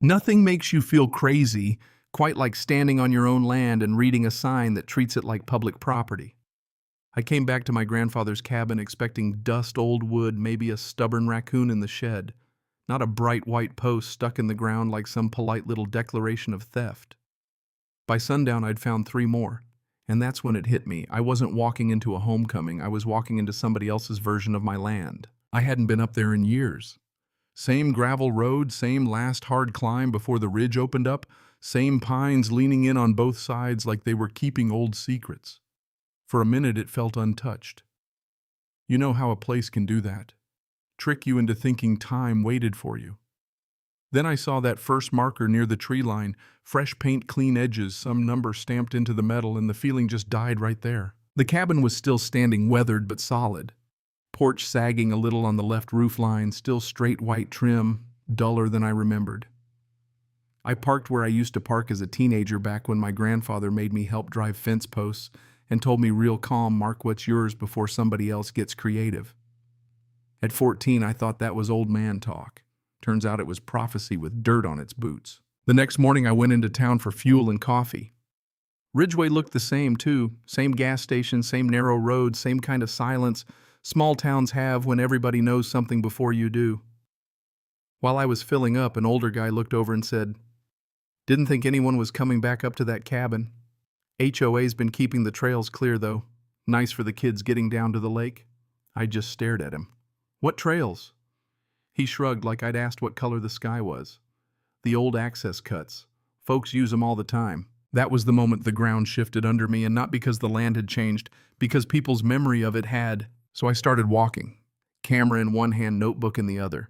Nothing makes you feel crazy quite like standing on your own land and reading a sign that treats it like public property. I came back to my grandfather's cabin expecting dust, old wood, maybe a stubborn raccoon in the shed, not a bright white post stuck in the ground like some polite little declaration of theft. By sundown, I'd found three more, and that's when it hit me. I wasn't walking into a homecoming, I was walking into somebody else's version of my land. I hadn't been up there in years. Same gravel road, same last hard climb before the ridge opened up, same pines leaning in on both sides like they were keeping old secrets. For a minute it felt untouched. You know how a place can do that. Trick you into thinking time waited for you. Then I saw that first marker near the tree line, fresh paint, clean edges, some number stamped into the metal, and the feeling just died right there. The cabin was still standing, weathered but solid. Porch sagging a little on the left roof line, still straight white trim, duller than I remembered. I parked where I used to park as a teenager back when my grandfather made me help drive fence posts and told me real calm, "Mark what's yours before somebody else gets creative." At 14, I thought that was old man talk. Turns out it was prophecy with dirt on its boots. The next morning I went into town for fuel and coffee. Ridgeway looked the same too, same gas station, same narrow road, same kind of silence small towns have when everybody knows something before you do. While I was filling up, an older guy looked over and said, "Didn't think anyone was coming back up to that cabin. HOA's been keeping the trails clear though. Nice for the kids getting down to the lake." I just stared at him. "What trails?" He shrugged like I'd asked what color the sky was. "The old access cuts. Folks use them all the time." That was the moment the ground shifted under me, and not because the land had changed, because people's memory of it had. So I started walking, camera in one hand, notebook in the other.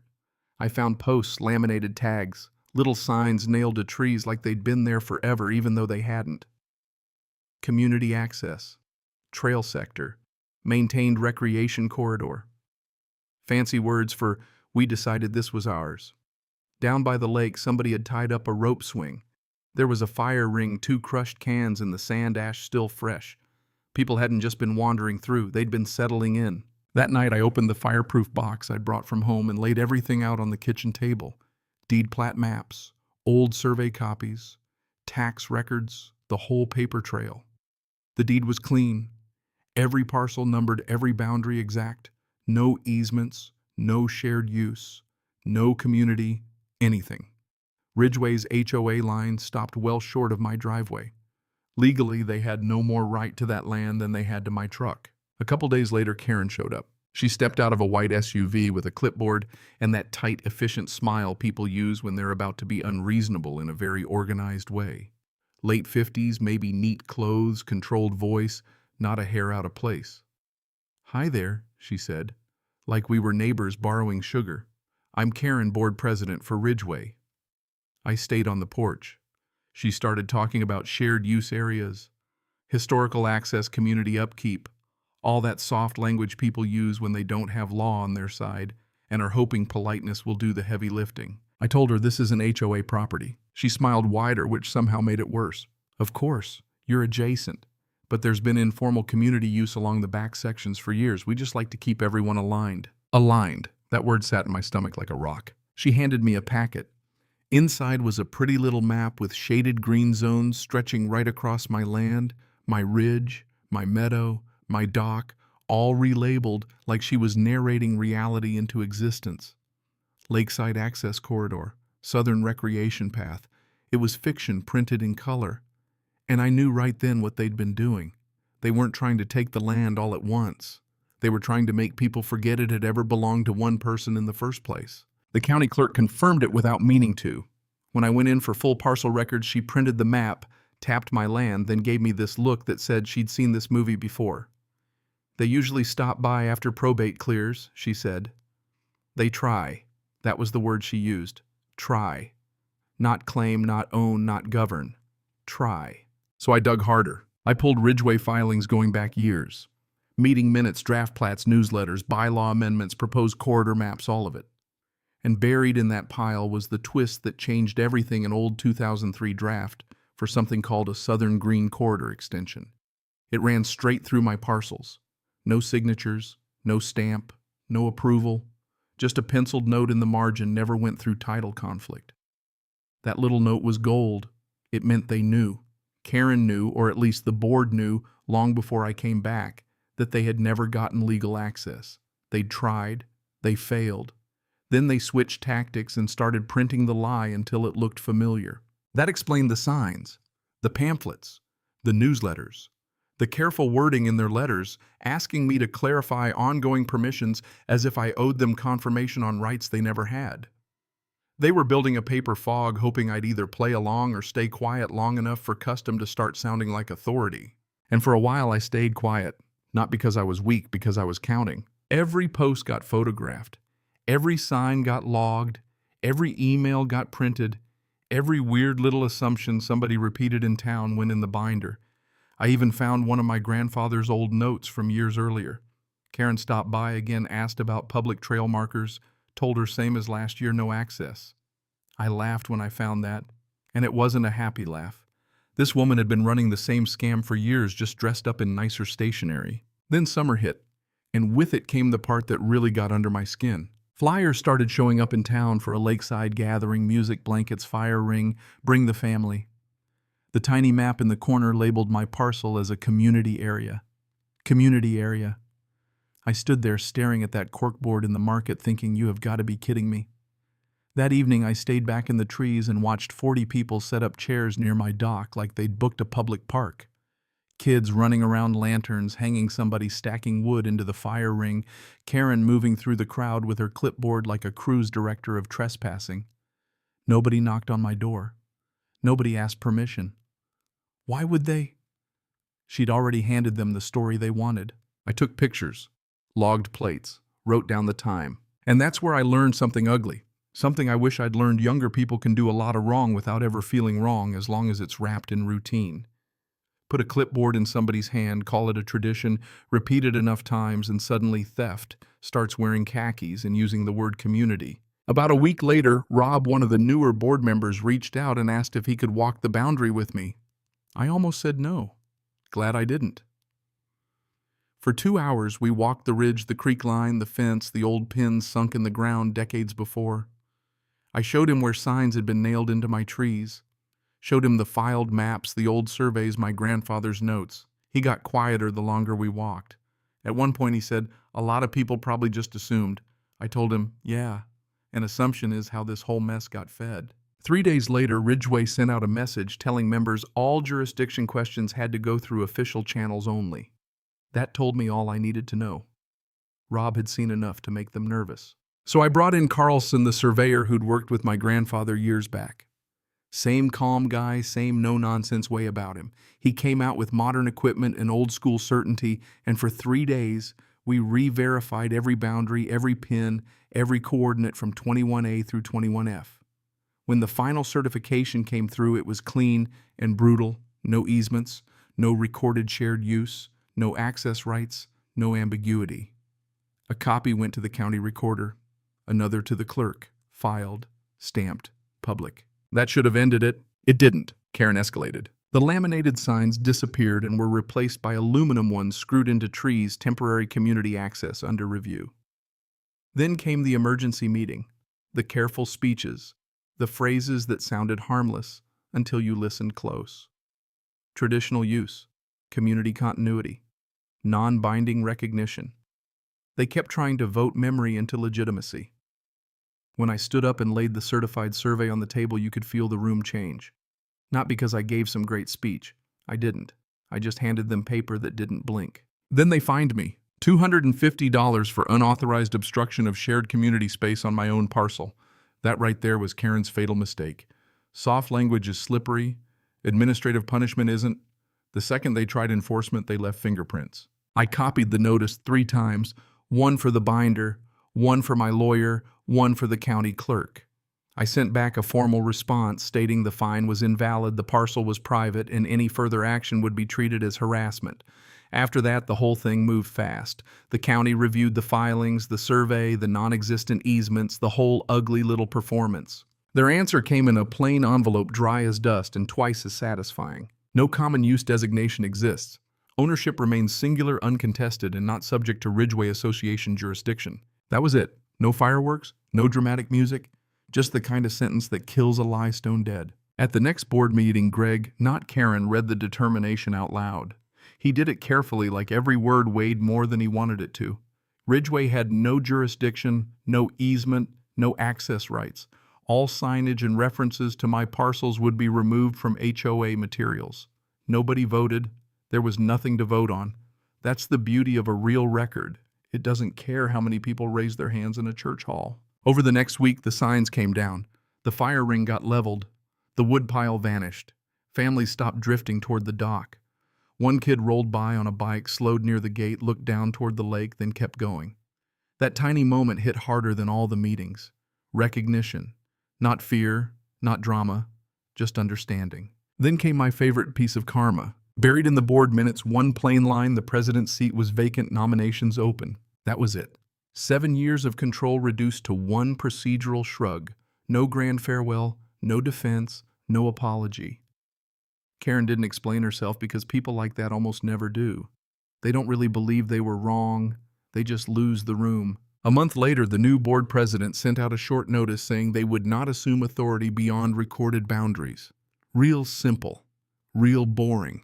I found posts, laminated tags, little signs nailed to trees like they'd been there forever even though they hadn't. Community access, trail sector, maintained recreation corridor. Fancy words for we decided this was ours. Down by the lake, somebody had tied up a rope swing. There was a fire ring, 2 crushed cans, and the sand ash still fresh. People hadn't just been wandering through, they'd been settling in. That night I opened the fireproof box I'd brought from home and laid everything out on the kitchen table. Deed plat maps, old survey copies, tax records, the whole paper trail. The deed was clean, every parcel numbered, every boundary exact, no easements, no shared use, no community, anything. Ridgeway's HOA line stopped well short of my driveway. Legally, they had no more right to that land than they had to my truck. A couple days later, Karen showed up. She stepped out of a white SUV with a clipboard and that tight, efficient smile people use when they're about to be unreasonable in a very organized way. Late 50s, maybe neat clothes, controlled voice, not a hair out of place. "Hi there," she said, like we were neighbors borrowing sugar. "I'm Karen, board president for Ridgeway." I stayed on the porch. She started talking about shared use areas, historical access, community upkeep, all that soft language people use when they don't have law on their side and are hoping politeness will do the heavy lifting. I told her this is an HOA property. She smiled wider, which somehow made it worse. "Of course, you're adjacent, but there's been informal community use along the back sections for years. We just like to keep everyone aligned." Aligned. That word sat in my stomach like a rock. She handed me a packet. Inside was a pretty little map with shaded green zones stretching right across my land, my ridge, my meadow, my dock, all relabeled like she was narrating reality into existence. Lakeside access corridor, southern recreation path. It was fiction printed in color. And I knew right then what they'd been doing. They weren't trying to take the land all at once. They were trying to make people forget it had ever belonged to one person in the first place. The county clerk confirmed it without meaning to. When I went in for full parcel records, she printed the map, tapped my land, then gave me this look that said she'd seen this movie before. "They usually stop by after probate clears," she said. "They try." That was the word she used. Try. Not claim, not own, not govern. Try. So I dug harder. I pulled Ridgeway filings going back years. Meeting minutes, draft plats, newsletters, bylaw amendments, proposed corridor maps, all of it. And buried in that pile was the twist that changed everything, an old 2003 draft for something called a Southern Green Corridor extension. It ran straight through my parcels. No signatures, no stamp, no approval, just a penciled note in the margin, never went through title conflict. That little note was gold. It meant they knew. Karen knew, or at least the board knew, long before I came back, that they had never gotten legal access. They'd tried. They failed. Then they switched tactics and started printing the lie until it looked familiar. That explained the signs, the pamphlets, the newsletters, the careful wording in their letters, asking me to clarify ongoing permissions as if I owed them confirmation on rights they never had. They were building a paper fog, hoping I'd either play along or stay quiet long enough for custom to start sounding like authority. And for a while I stayed quiet, not because I was weak, because I was counting. Every post got photographed. Every sign got logged. Every email got printed. Every weird little assumption somebody repeated in town went in the binder. I even found one of my grandfather's old notes from years earlier. Karen stopped by again, asked about public trail markers, told her same as last year, no access. I laughed when I found that, and it wasn't a happy laugh. This woman had been running the same scam for years, just dressed up in nicer stationery. Then summer hit, and with it came the part that really got under my skin. Flyers started showing up in town for a lakeside gathering, music, blankets, fire ring, bring the family. The tiny map in the corner labeled my parcel as a community area. Community area. I stood there staring at that corkboard in the market thinking, you have got to be kidding me. That evening I stayed back in the trees and watched 40 people set up chairs near my dock like they'd booked a public park. Kids running around lanterns, hanging somebody stacking wood into the fire ring, Karen moving through the crowd with her clipboard like a cruise director of trespassing. Nobody knocked on my door. Nobody asked permission. Why would they? She'd already handed them the story they wanted. I took pictures, logged plates, wrote down the time. And that's where I learned something ugly. Something I wish I'd learned. Younger people can do a lot of wrong without ever feeling wrong as long as it's wrapped in routine. Put a clipboard in somebody's hand, call it a tradition, repeat it enough times, and suddenly theft starts wearing khakis and using the word community. About a week later, Rob, one of the newer board members, reached out and asked if he could walk the boundary with me. I almost said no. Glad I didn't. For 2 hours, we walked the ridge, the creek line, the fence, the old pins sunk in the ground decades before. I showed him where signs had been nailed into my trees. Showed him the filed maps, the old surveys, my grandfather's notes. He got quieter the longer we walked. At one point he said, "A lot of people probably just assumed." I told him, "Yeah, an assumption is how this whole mess got fed." 3 days later, Ridgeway sent out a message telling members all jurisdiction questions had to go through official channels only. That told me all I needed to know. Rob had seen enough to make them nervous. So I brought in Carlson, the surveyor who'd worked with my grandfather years back. Same calm guy, same no-nonsense way about him. He came out with modern equipment and old-school certainty, and for 3 days, we re-verified every boundary, every pin, every coordinate from 21A through 21F. When the final certification came through, it was clean and brutal, no easements, no recorded shared use, no access rights, no ambiguity. A copy went to the county recorder, another to the clerk, filed, stamped, public. That should have ended it. It didn't. Karen escalated. The laminated signs disappeared and were replaced by aluminum ones screwed into trees, temporary community access under review. Then came the emergency meeting, the careful speeches, the phrases that sounded harmless until you listened close. Traditional use, community continuity, non-binding recognition. They kept trying to vote memory into legitimacy. When I stood up and laid the certified survey on the table, you could feel the room change. Not because I gave some great speech. I didn't. I just handed them paper that didn't blink. Then they fined me. $250 for unauthorized obstruction of shared community space on my own parcel. That right there was Karen's fatal mistake. Soft language is slippery. Administrative punishment isn't. The second they tried enforcement, they left fingerprints. I copied the notice 3 times, one for the binder, one for my lawyer, one for the county clerk. I sent back a formal response stating the fine was invalid, the parcel was private, and any further action would be treated as harassment. After that, the whole thing moved fast. The county reviewed the filings, the survey, the non-existent easements, the whole ugly little performance. Their answer came in a plain envelope dry as dust and twice as satisfying. No common use designation exists. Ownership remains singular, uncontested, and not subject to Ridgeway Association jurisdiction. That was it. No fireworks, no dramatic music, Just the kind of sentence that kills a lie stone dead. At the next board meeting, Greg, not Karen, read the determination out loud. He did it carefully, like every word weighed more than he wanted it to. Ridgeway had no jurisdiction, no easement, no access rights. All signage and references to my parcels would be removed from HOA materials. Nobody voted. There was nothing to vote on. That's the beauty of a real record. It doesn't care how many people raise their hands in a church hall. Over the next week, the signs came down. The fire ring got leveled. The woodpile vanished. Families stopped drifting toward the dock. One kid rolled by on a bike, slowed near the gate, looked down toward the lake, then kept going. That tiny moment hit harder than all the meetings. Recognition. Not fear, not drama, just understanding. Then came my favorite piece of karma. Buried in the board minutes, one plain line: the president's seat was vacant, nominations open. That was it. 7 years of control reduced to one procedural shrug. No grand farewell, no defense, no apology. Karen didn't explain herself because people like that almost never do. They don't really believe they were wrong. They just lose the room. A month later, the new board president sent out a short notice saying they would not assume authority beyond recorded boundaries. Real simple. Real boring.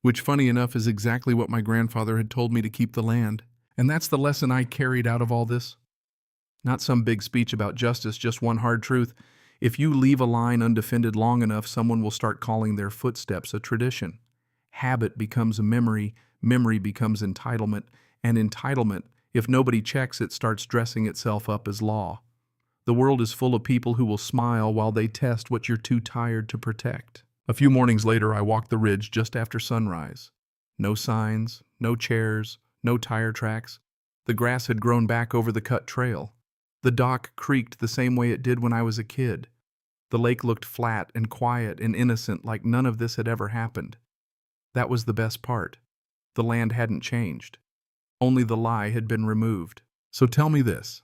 Which, funny enough, is exactly what my grandfather had told me to keep the land. And that's the lesson I carried out of all this. Not some big speech about justice, just one hard truth. If you leave a line undefended long enough, someone will start calling their footsteps a tradition. Habit becomes a memory, memory becomes entitlement, and entitlement, if nobody checks it, starts dressing itself up as law. The world is full of people who will smile while they test what you're too tired to protect. A few mornings later, I walked the ridge just after sunrise. No signs, no chairs, no tire tracks. The grass had grown back over the cut trail. The dock creaked the same way it did when I was a kid. The lake looked flat and quiet and innocent, like none of this had ever happened. That was the best part. The land hadn't changed. Only the lie had been removed. So tell me this.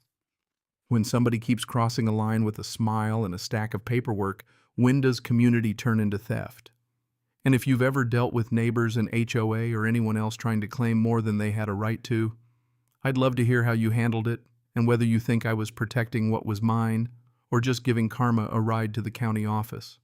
When somebody keeps crossing a line with a smile and a stack of paperwork, when does community turn into theft? And if you've ever dealt with neighbors in HOA or anyone else trying to claim more than they had a right to, I'd love to hear how you handled it and whether you think I was protecting what was mine or just giving karma a ride to the county office.